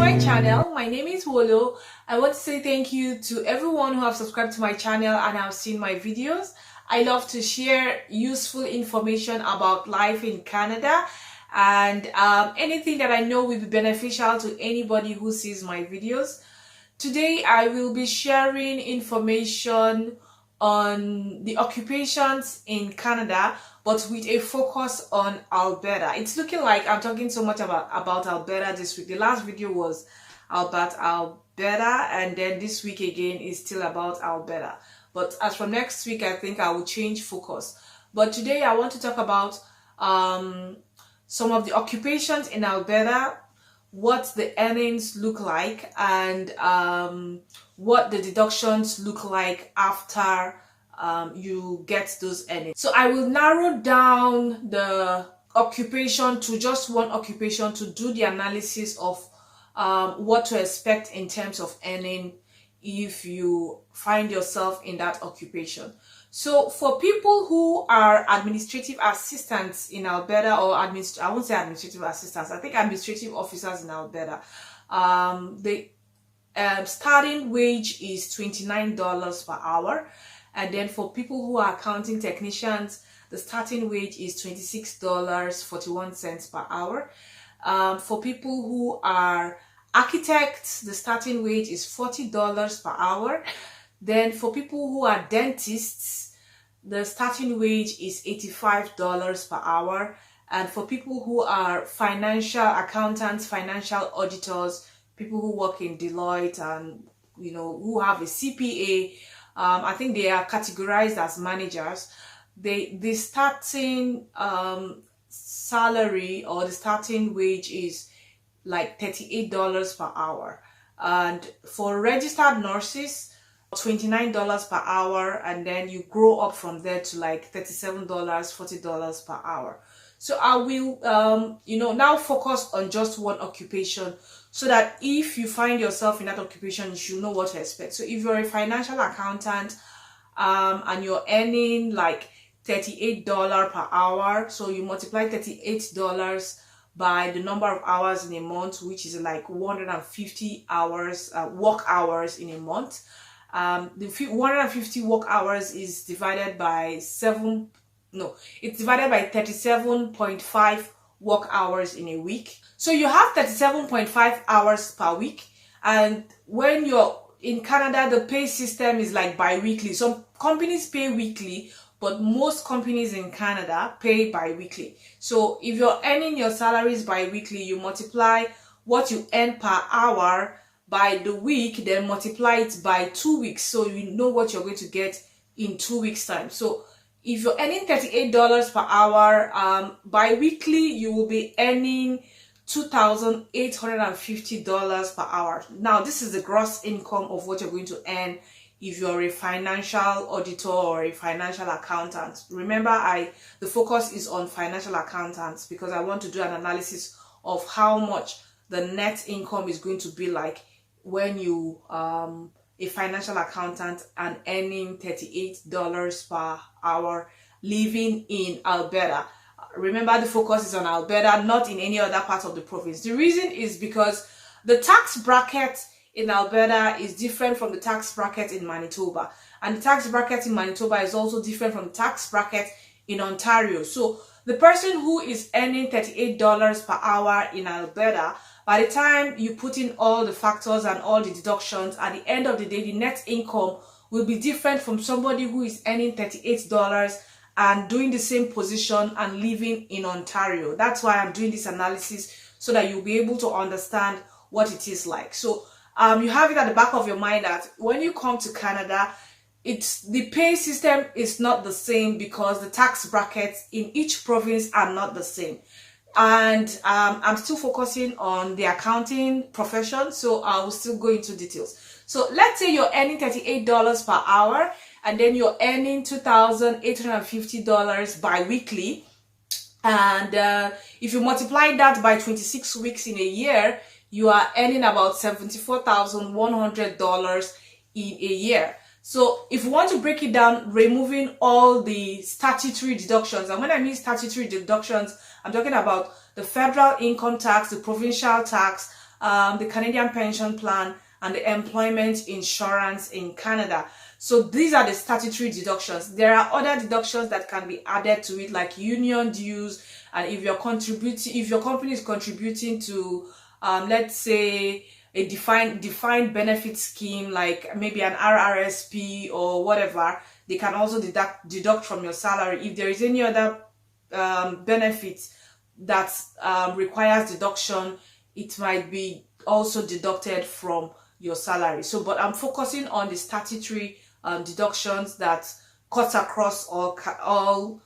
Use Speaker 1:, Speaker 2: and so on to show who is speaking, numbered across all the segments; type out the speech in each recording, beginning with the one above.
Speaker 1: my channel. My name is Wolo. I want to say thank you to everyone who have subscribed to my channel and have seen my videos. I love to share useful information about life in Canada and anything that I know will be beneficial to anybody who sees my videos. Today I will be sharing information on the occupations in Canada, but with a focus on Alberta. It's looking like I'm talking so much about Alberta this week. The last video was about Alberta, and then this week again is still about Alberta. But as from next week, I think I will change focus. But today I want to talk about some of the occupations in Alberta, what the earnings look like, and what the deductions look like after you get those earnings. So I will narrow down the occupation to just one occupation to do the analysis of what to expect in terms of earning if you find yourself in that occupation. So for people who are administrative assistants in Alberta, or I won't say administrative assistants, I think administrative officers in Alberta, the starting wage is $29 per hour. And then for people who are accounting technicians, the starting wage is $26.41 per hour. For people who are architects, the starting wage is $40 per hour. Then for people who are dentists, the starting wage is $85 per hour. And for people who are financial accountants, financial auditors, people who work in Deloitte and who have a CPA, I think they are categorized as managers. The starting salary or the starting wage is like $38 per hour. And for registered nurses, $29 per hour, and then you grow up from there to like $37, $40 per hour. So I will now focus on just one occupation, so that if you find yourself in that occupation, you should know what to expect. So if you're a financial accountant and you're earning like $38 per hour, so you multiply $38 by the number of hours in a month, which is like 150 hours, work hours in a month. The 150 work hours is divided by it's divided by 37.5 work hours in a week. So you have 37.5 hours per week. And when you're in Canada, the pay system is like bi-weekly. Some companies pay weekly, but most companies in Canada pay bi-weekly. So if you're earning your salaries bi-weekly, you multiply what you earn per hour by the week, then multiply it by 2 weeks, so you know what you're going to get in 2 weeks time. So if you're earning $38 per hour, bi-weekly you will be earning $2,850 per hour. Now this is the gross income of what you're going to earn if you're a financial auditor or a financial accountant. Remember, the focus is on financial accountants because I want to do an analysis of how much the net income is going to be like when you a financial accountant and earning $38 per hour living in Alberta. Remember, the focus is on Alberta, not in any other part of the province. The reason is because the tax bracket in Alberta is different from the tax bracket in Manitoba, and the tax bracket in Manitoba is also different from the tax bracket in Ontario. So the person who is earning $38 per hour in Alberta, by the time you put in all the factors and all the deductions, at the end of the day, the net income will be different from somebody who is earning $38 and doing the same position and living in Ontario. That's why I'm doing this analysis, so that you'll be able to understand what it is like. So you have it at the back of your mind that when you come to Canada, the pay system is not the same because the tax brackets in each province are not the same. And I'm still focusing on the accounting profession, so I will still go into details. So let's say you're earning $38 per hour, and then you're earning $2,850 bi-weekly. And if you multiply that by 26 weeks in a year, you are earning about $74,100 in a year. So if you want to break it down, removing all the statutory deductions, and when I mean statutory deductions, I'm talking about the federal income tax, the provincial tax, the Canadian pension plan, and the employment insurance in Canada. So these are the statutory deductions. There are other deductions that can be added to it, like union dues, and if your company is contributing to, let's say, a defined benefit scheme, like maybe an RRSP or whatever, they can also deduct from your salary. If there is any other benefits that requires deduction, it might be also deducted from your salary. So, but I'm focusing on the statutory deductions that cuts across all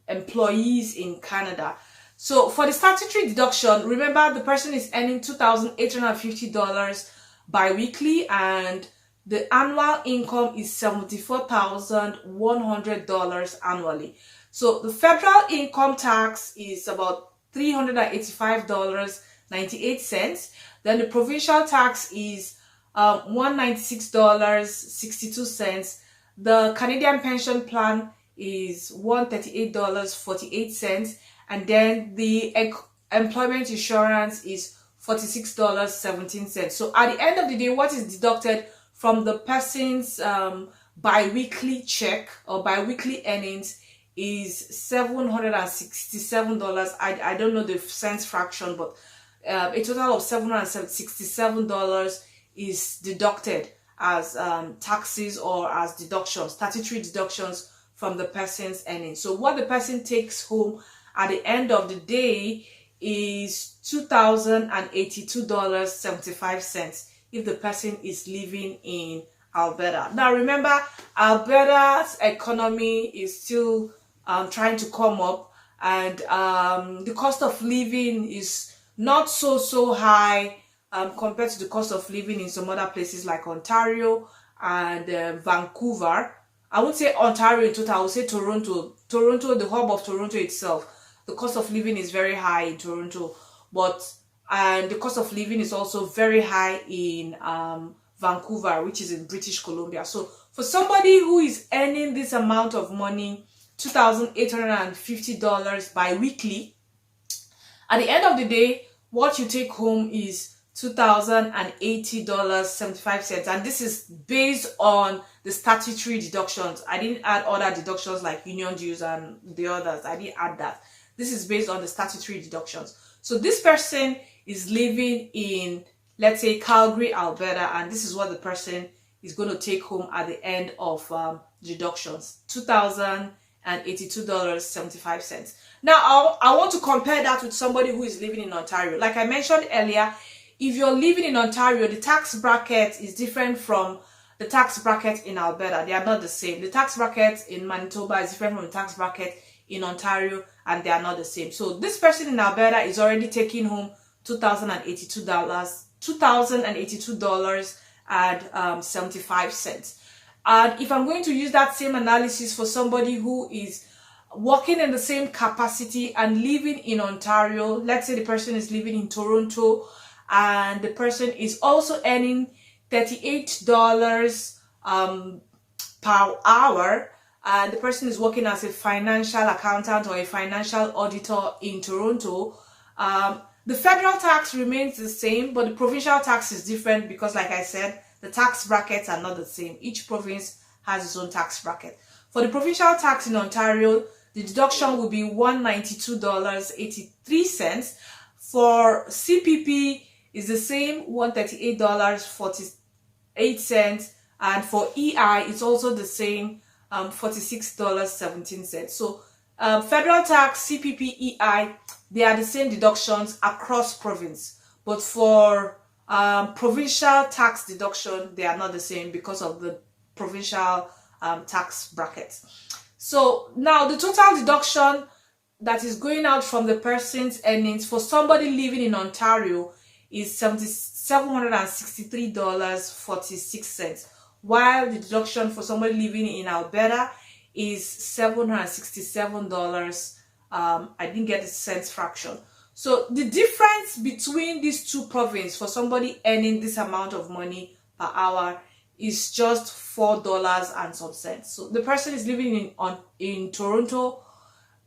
Speaker 1: employees in Canada. So for the statutory deduction, remember the person is earning $2,850 bi-weekly, and the annual income is $74,100 annually. So the federal income tax is about $385.98. Then the provincial tax is $196.62. The Canadian pension plan is $138.48. And then the employment insurance is $46.17. So at the end of the day, what is deducted from the person's bi-weekly check or bi-weekly earnings is $767. I don't know the cents fraction, but a total of $767 is deducted as taxes or as deductions, statutory deductions from the person's earnings. So what the person takes home at the end of the day is $2,082.75 if the person is living in Alberta. Now remember, Alberta's economy is still trying to come up, and the cost of living is not so high compared to the cost of living in some other places like Ontario and Vancouver. I would say Ontario in total, I would say Toronto, the hub of Toronto itself. The cost of living is very high in Toronto, and the cost of living is also very high in Vancouver, which is in British Columbia. So for somebody who is earning this amount of money, $2,850 bi-weekly, at the end of the day, what you take home is $2,080.75, and this is based on the statutory deductions. I didn't add other deductions like union dues and the others. I didn't add that. This is based on the statutory deductions. So this person is living in, let's say, Calgary, Alberta, and this is what the person is going to take home at the end of deductions, $2,082.75. Now, I want to compare that with somebody who is living in Ontario. Like I mentioned earlier, if you're living in Ontario, the tax bracket is different from the tax bracket in Alberta. They are not the same. The tax bracket in Manitoba is different from the tax bracket in Ontario, and they are not the same. So this person in Alberta is already taking home $2,082.75. And if I'm going to use that same analysis for somebody who is working in the same capacity and living in Ontario, let's say the person is living in Toronto and the person is also earning $38 per hour, and the person is working as a financial accountant or a financial auditor in Toronto, the federal tax remains the same, but the provincial tax is different because, like I said, the tax brackets are not the same. Each province has its own tax bracket. For the provincial tax in Ontario, the deduction will be $192.83. For CPP, is the same, $138.48, and for EI, it's also the same, $46.17. So federal tax, CPP, EI, they are the same deductions across province, but for provincial tax deduction, they are not the same because of the provincial tax bracket. So now the total deduction that is going out from the person's earnings for somebody living in Ontario is $763.46, while the deduction for somebody living in Alberta is $767. I didn't get the cents fraction. So the difference between these two provinces for somebody earning this amount of money per hour is just $4 and some cents. So the person is living in Toronto.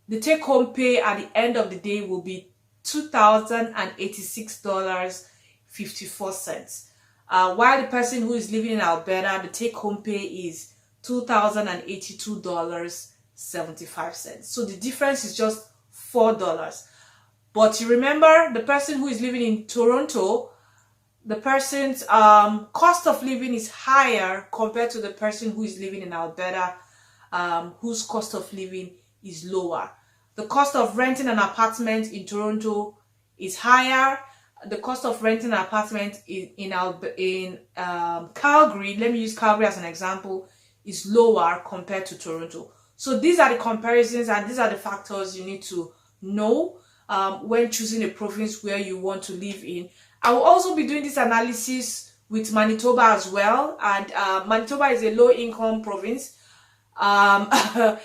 Speaker 1: The take-home pay at the end of the day will be $2,086 54 cents. While the person who is living in Alberta, the take-home pay is $2,082.75. So the difference is just $4. But you remember, the person who is living in Toronto, the person's cost of living is higher compared to the person who is living in Alberta, whose cost of living is lower. The cost of renting an apartment in Toronto is higher. The cost of renting an apartment in Calgary, let me use Calgary as an example, is lower compared to Toronto. So these are the comparisons and these are the factors you need to know when choosing a province where you want to live in. I will also be doing this analysis with Manitoba as well, and Manitoba is a low-income province. I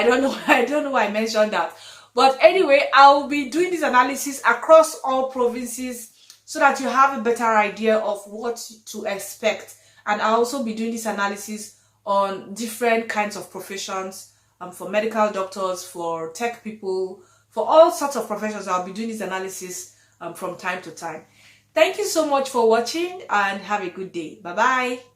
Speaker 1: don't know why I mentioned that, but anyway, I'll be doing this analysis across all provinces so that you have a better idea of what to expect. And I'll also be doing this analysis on different kinds of professions, for medical doctors, for tech people, for all sorts of professions. I'll be doing this analysis from time to time. Thank you so much for watching and have a good day. Bye bye.